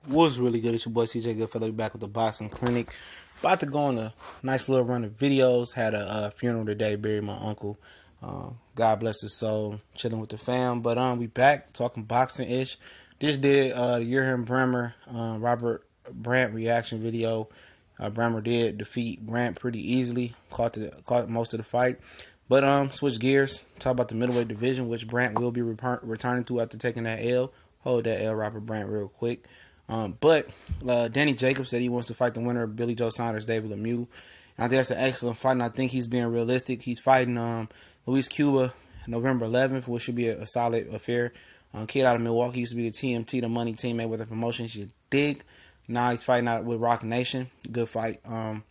Was really good. It's your boy CJ Goodfellow back with the Boxing Clinic. About to go on a nice little run of videos. Had a funeral today, buried my uncle. God bless his soul. Chilling with the fam. But we back talking boxing-ish. Just did Jurgen Bremer, Robert Brandt reaction video. Bremer did defeat Brandt pretty easily. Caught most of the fight. But switch gears. Talk about the middleweight division, which Brandt will be returning to after taking that L. Hold that L, Robert Brandt, real quick. But Danny Jacobs said he wants to fight the winner of Billy Joe Saunders, David Lemieux. And I think that's an excellent fight, and I think he's being realistic. He's fighting Luis Cuba November 11th, which should be a solid affair. Kid out of Milwaukee, used to be the TMT, the money teammate with the promotions. You dig. Now he's fighting out with Rock Nation. Good fight. Then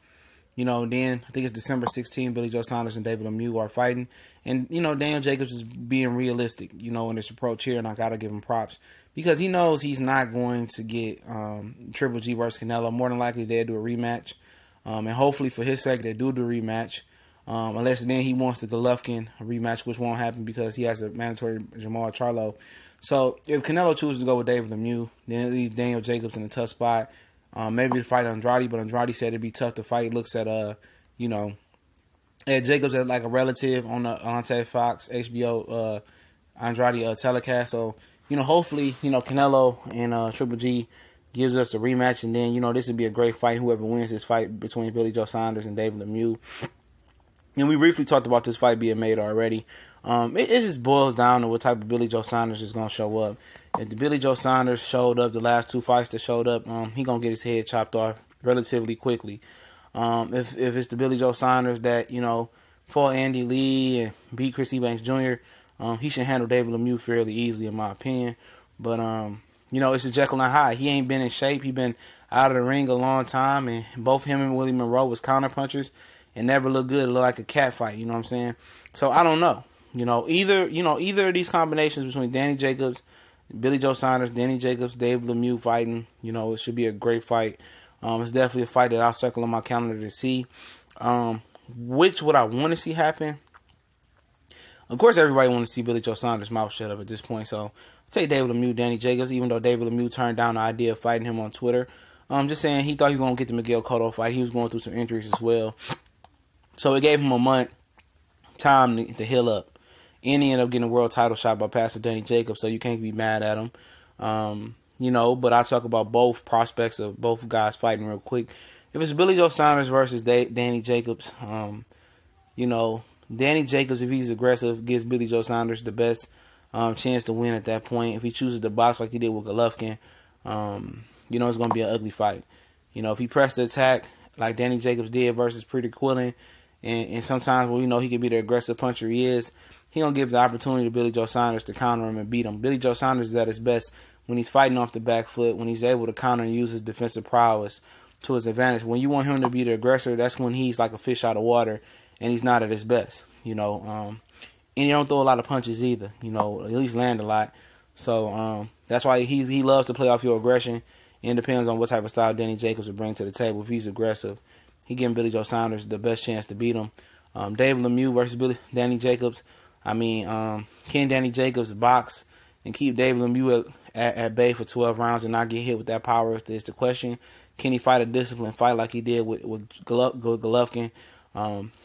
I think it's December 16th, Billy Joe Saunders and David Lemieux are fighting. And, Daniel Jacobs is being realistic, in this approach here, and I got to give him props. Because he knows he's not going to get Triple G versus Canelo. More than likely, they'll do a rematch. And hopefully, for his sake, they do the rematch. Unless then he wants the Golovkin rematch, which won't happen because he has a mandatory Jamal Charlo. So, if Canelo chooses to go with David Lemieux, then it leaves Daniel Jacobs in a tough spot. Maybe to fight Andrade, but Andrade said it'd be tough to fight. He looks at, at Jacobs as like a relative on the Ante Fox HBO Andrade telecast. So, hopefully, Canelo and Triple G gives us a rematch. And then, this would be a great fight. Whoever wins this fight between Billy Joe Saunders and David Lemieux. And we briefly talked about this fight being made already. It just boils down to what type of Billy Joe Saunders is going to show up. If the Billy Joe Saunders showed up, the last two fights that showed up, he going to get his head chopped off relatively quickly. If it's the Billy Joe Saunders that, fought Andy Lee and beat Chris Eubanks Jr., he should handle David Lemieux fairly easily, in my opinion. But, it's a Jekyll and Hyde. He ain't been in shape. He been out of the ring a long time, and both him and Willie Monroe was counterpunchers and never looked good. It looked like a cat fight, you know what I'm saying? So, I don't know. Either of these combinations between Danny Jacobs, Billy Joe Saunders, Danny Jacobs, David Lemieux fighting, it should be a great fight. It's definitely a fight that I'll circle on my calendar to see. Which would I want to see happen? Of course, everybody wants to see Billy Joe Saunders' mouth shut up at this point. So, I'll take David Lemieux, Danny Jacobs, even though David Lemieux turned down the idea of fighting him on Twitter. Just saying he thought he was going to get the Miguel Cotto fight. He was going through some injuries as well. So, it gave him a month time to heal up. And he ended up getting a world title shot by Pastor Danny Jacobs, so you can't be mad at him. But I talk about both prospects of both guys fighting real quick. If it's Billy Joe Saunders versus Danny Jacobs, Danny Jacobs, if he's aggressive, gives Billy Joe Saunders the best chance to win at that point. If he chooses to box like he did with Golovkin, it's going to be an ugly fight. If he pressed the attack like Danny Jacobs did versus Pretty Quillen, and sometimes, he can be the aggressive puncher he is, he going to give the opportunity to Billy Joe Saunders to counter him and beat him. Billy Joe Saunders is at his best when he's fighting off the back foot, when he's able to counter and use his defensive prowess to his advantage. When you want him to be the aggressor, that's when he's like a fish out of water and he's not at his best, and he don't throw a lot of punches either, at least land a lot. So that's why he loves to play off your aggression. And it depends on what type of style Danny Jacobs will bring to the table. If he's aggressive, he giving Billy Joe Saunders the best chance to beat him. David Lemieux versus Danny Jacobs. Can Danny Jacobs box and keep David Lemieux at bay for 12 rounds and not get hit with that power is the question. Can he fight a disciplined fight like he did with Golovkin?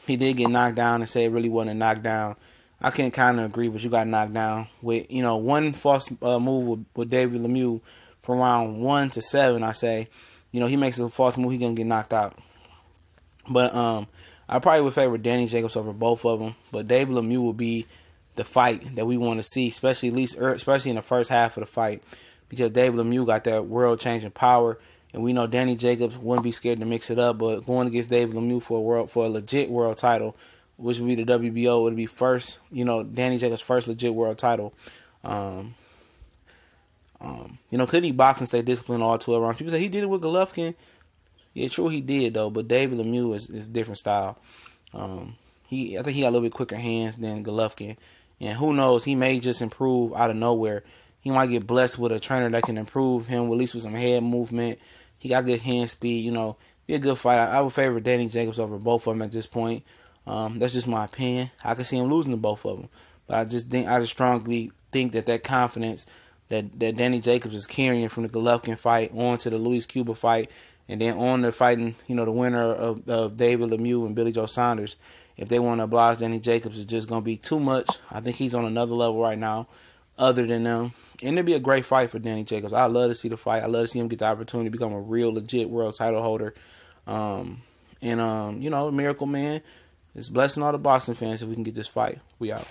He did get knocked down and say it really wasn't a knockdown. I can kind of agree, but you got knocked down with, one false move with David Lemieux from round 1 to 7, I say. He makes a false move, he's going to get knocked out. But I probably would favor Danny Jacobs over both of them, but David Lemieux will be the fight that we want to see, especially in the first half of the fight, because David Lemieux got that world-changing power, and we know Danny Jacobs wouldn't be scared to mix it up. But going against David Lemieux for a legit world title, which would be the WBO, would be first, Danny Jacobs' first legit world title. Could he box and stay disciplined all 12 rounds? People say he did it with Golovkin. Yeah, true, he did though, but David Lemieux is different style. I think he got a little bit quicker hands than Golovkin, and who knows, he may just improve out of nowhere. He might get blessed with a trainer that can improve him, at least with some head movement. He got good hand speed, be a good fight. I would favor Danny Jacobs over both of them at this point. That's just my opinion. I can see him losing to both of them, but I just strongly think that confidence that Danny Jacobs is carrying from the Golovkin fight on to the Luis Cuba fight, and then on to fighting, the winner of David Lemieux and Billy Joe Saunders. If they want to oblige Danny Jacobs, it's just going to be too much. I think he's on another level right now other than them. And it'd be a great fight for Danny Jacobs. I'd love to see the fight. I'd love to see him get the opportunity to become a real, legit world title holder. Miracle Man is blessing all the boxing fans if we can get this fight. We out.